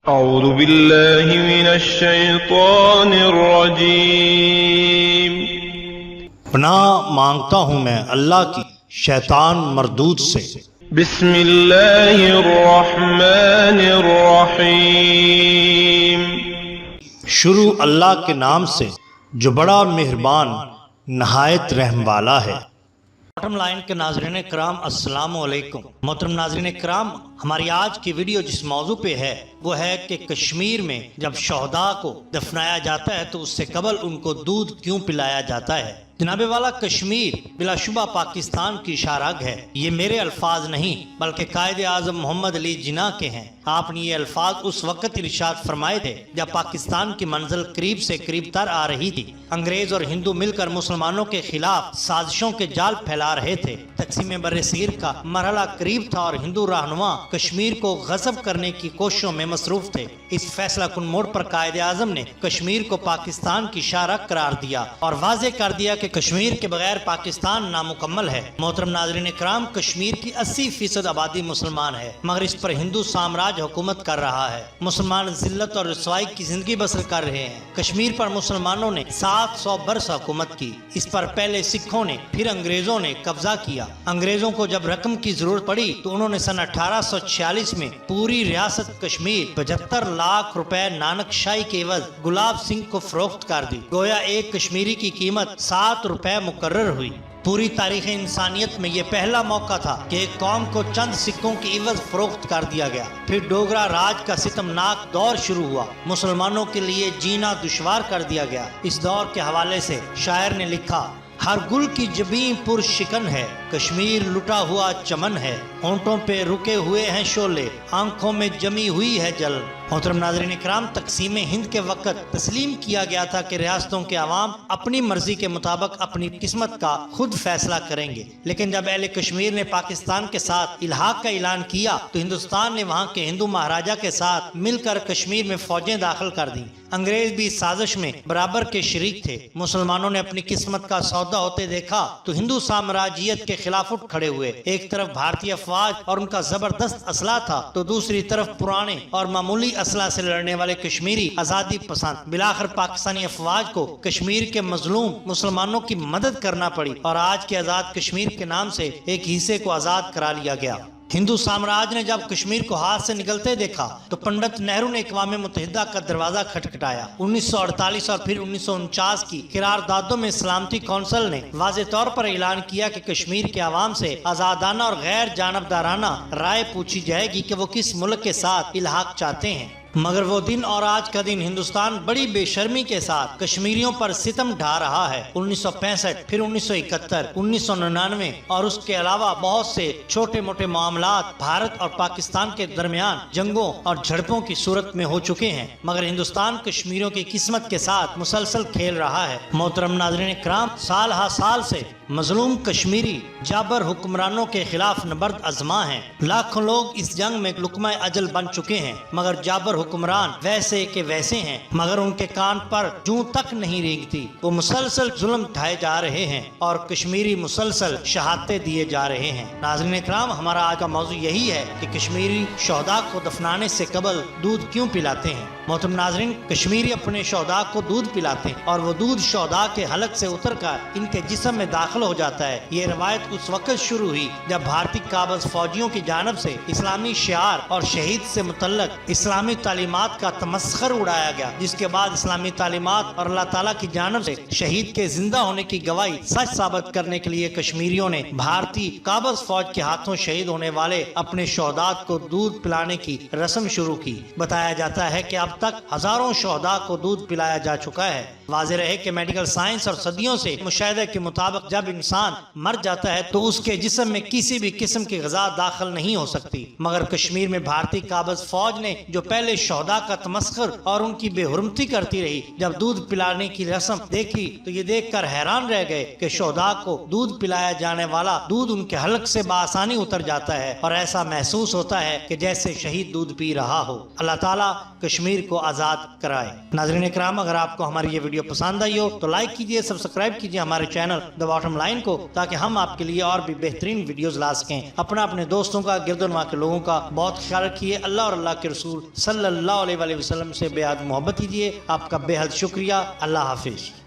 اعوذ باللہ من الشیطان الرجیم۔ پناہ مانگتا ہوں میں اللہ کی شیطان مردود سے۔ بسم اللہ الرحمن الرحیم۔ شروع اللہ کے نام سے جو بڑا مہربان نہایت رحم والا ہے۔ باٹم لائن کے ناظرین کرام السلام علیکم۔ محترم ناظرین کرام، ہماری آج کی ویڈیو جس موضوع پہ ہے وہ ہے کہ کشمیر میں جب شہداء کو دفنایا جاتا ہے تو اس سے قبل ان کو دودھ کیوں پلایا جاتا ہے۔ جناب والا، کشمیر بلا شبہ پاکستان کی شارگ ہے۔ یہ میرے الفاظ نہیں بلکہ قائد اعظم محمد علی جناح کے ہیں۔ آپ نے یہ الفاظ اس وقت ارشاد فرمائے تھے جب پاکستان کی منزل قریب سے قریب تر آ رہی تھی۔ انگریز اور ہندو مل کر مسلمانوں کے خلاف سازشوں کے جال پھیلا رہے تھے۔ تقسیم برصغیر کا مرحلہ قریب تھا اور ہندو رہنما کشمیر کو غصب کرنے کی کوششوں میں مصروف تھے۔ اس فیصلہ کن موڑ پر قائد اعظم نے کشمیر کو پاکستان کی شارک قرار دیا اور واضح کر دیا کہ کشمیر کے بغیر پاکستان نامکمل ہے۔ محترم ناظرین کرام، کشمیر کی 80% آبادی مسلمان ہے مگر اس پر ہندو سامراج حکومت کر رہا ہے۔ مسلمان ذلت اور رسوائی کی زندگی بسر کر رہے ہیں۔ کشمیر پر مسلمانوں نے 700 برس حکومت کی۔ اس پر پہلے سکھوں نے پھر انگریزوں نے قبضہ کیا۔ انگریزوں کو جب رقم کی ضرورت پڑی تو انہوں نے سن 1846 میں پوری ریاست کشمیر 75 لاکھ روپے نانک شاہی کے عوض گلاب سنگھ کو فروخت کر دی۔ گویا ایک کشمیری کی قیمت 7 روپے مقرر ہوئی۔ پوری تاریخ انسانیت میں یہ پہلا موقع تھا کہ ایک قوم کو چند سکوں کی عوض فروخت کر دیا گیا۔ پھر ڈوگرا راج کا ستمناک دور شروع ہوا۔ مسلمانوں کے لیے جینا دشوار کر دیا گیا۔ اس دور کے حوالے سے شاعر نے لکھا: ہر گل کی جبیں پر شکن ہے، کشمیر لٹا ہوا چمن ہے، ہونٹوں پہ رکے ہوئے ہیں شعلے، آنکھوں میں جمی ہوئی ہے جل۔ محترم ناظرین کرام، تقسیم ہند کے وقت تسلیم کیا گیا تھا کہ ریاستوں کے عوام اپنی مرضی کے مطابق اپنی قسمت کا خود فیصلہ کریں گے، لیکن جب اہل کشمیر نے پاکستان کے ساتھ الحاق کا اعلان کیا تو ہندوستان نے وہاں کے ہندو مہاراجا کے ساتھ مل کر کشمیر میں فوجیں داخل کر دیں۔ انگریز بھی اس سازش میں برابر کے شریک تھے۔ مسلمانوں نے اپنی قسمت کا سودا ہوتے دیکھا تو ہندو سامراجیت کے خلاف اٹھ کھڑے ہوئے۔ ایک طرف بھارتی افواج اور ان کا زبردست اسلحہ تھا تو دوسری طرف پرانے اور معمولی اسلحہ سے لڑنے والے کشمیری آزادی پسند۔ بلاخر پاکستانی افواج کو کشمیر کے مظلوم مسلمانوں کی مدد کرنا پڑی اور آج کے آزاد کشمیر کے نام سے ایک حصے کو آزاد کرا لیا گیا۔ ہندو سامراج نے جب کشمیر کو ہاتھ سے نکلتے دیکھا تو پنڈت نہرو نے اقوام متحدہ کا دروازہ کھٹکھٹایا۔ 1948 اور پھر 1949 کی قراردادوں میں سلامتی کونسل نے واضح طور پر اعلان کیا کہ کشمیر کے عوام سے آزادانہ اور غیر جانبدارانہ رائے پوچھی جائے گی کہ وہ کس ملک کے ساتھ الحاق چاہتے ہیں۔ مگر وہ دن اور آج کا دن ہندوستان بڑی بے شرمی کے ساتھ کشمیریوں پر ستم ڈھا رہا ہے۔ 1965 پھر 1971 1999 اور اس کے علاوہ بہت سے چھوٹے موٹے معاملات بھارت اور پاکستان کے درمیان جنگوں اور جھڑپوں کی صورت میں ہو چکے ہیں، مگر ہندوستان کشمیریوں کی قسمت کے ساتھ مسلسل کھیل رہا ہے۔ محترم ناظرین کرام، سال ہا سال سے مظلوم کشمیری جابر حکمرانوں کے خلاف نبرد ازماں ہیں۔ لاکھوں لوگ اس جنگ میں لقمہ اجل بن چکے ہیں، مگر جابر حکمران ویسے کے ویسے ہیں، مگر ان کے کان پر جوں تک نہیں رینگتی۔ وہ مسلسل ظلم ڈھائے جا رہے ہیں اور کشمیری مسلسل شہادتیں دیے جا رہے ہیں۔ ناظرین اکرام، ہمارا آج کا موضوع یہی ہے کہ کشمیری شہداء کو دفنانے سے قبل دودھ کیوں پلاتے ہیں۔ محترم ناظرین، کشمیری اپنے شہداء کو دودھ پلاتے ہیں اور وہ دودھ شہداء کے حلق سے اتر کر ان کے جسم میں داخل ہو جاتا ہے۔ یہ روایت اس وقت شروع ہوئی جب بھارتی قابض فوجیوں کی جانب سے اسلامی شعار اور شہید سے متعلق اسلامی تعلیمات کا تمسخر اڑایا گیا، جس کے بعد اسلامی تعلیمات اور اللہ تعالیٰ کی جانب سے شہید کے زندہ ہونے کی گواہی سچ ثابت کرنے کے لیے کشمیریوں نے بھارتی قابض فوج کے ہاتھوں شہید ہونے والے اپنے شہداء کو دودھ پلانے کی رسم شروع کی۔ بتایا جاتا ہے کہ اب تک ہزاروں شہداء کو دودھ پلایا جا چکا ہے۔ واضح رہے کہ میڈیکل سائنس اور صدیوں سے مشاہدے کے مطابق جب انسان مر جاتا ہے تو اس کے جسم میں کسی بھی قسم کی غذا داخل نہیں ہو سکتی، مگر کشمیر میں بھارتی قابض فوج نے جو پہلے شہداء کا تمسخر اور ان کی بے حرمتی کرتی رہی، جب دودھ پلانے کی رسم دیکھی تو یہ دیکھ کر حیران رہ گئے کہ شہداء کو دودھ پلایا جانے والا دودھ ان کے حلق سے بآسانی اتر جاتا ہے اور ایسا محسوس ہوتا ہے کہ جیسے شہید دودھ پی رہا ہو۔ اللہ تعالیٰ کشمیر کو آزاد کرائے۔ ناظرین اکرام، اگر آپ کو ہماری یہ ویڈیو ویڈیو پسند آئی ہو تو لائک کیجئے، سبسکرائب کیجئے ہمارے چینل دا باٹم لائن کو، تاکہ ہم آپ کے لیے اور بھی بہترین ویڈیوز لا سکیں۔ اپنے دوستوں کا، گرد و نواح کے لوگوں کا بہت خیال رکھیے۔ اللہ اور اللہ کے رسول صلی اللہ علیہ وسلم سے بے حد محبت کیجئے۔ آپ کا بے حد شکریہ۔ اللہ حافظ۔